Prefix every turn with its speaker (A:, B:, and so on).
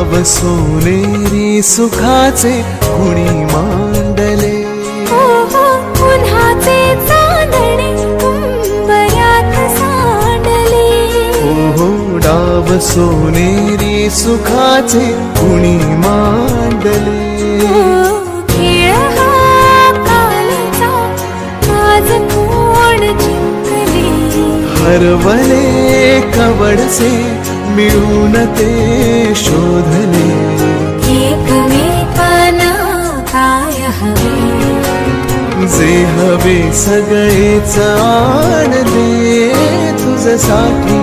A: डाव सोनेरी सुखाचे कुणी मांडले.
B: उन्हाचे चांदणे उंबऱ्यात सांडले.
A: डाव सोनेरी सुखाचे कुणी मांडले.
B: खेळ हा कालचा आज कोण जिंकले.
A: हरवले कवडसे मिळून ते शोधले.
B: एकमेकांना काय हवे,
A: जे हवे सगळेच आणले तुझ्यासाठी.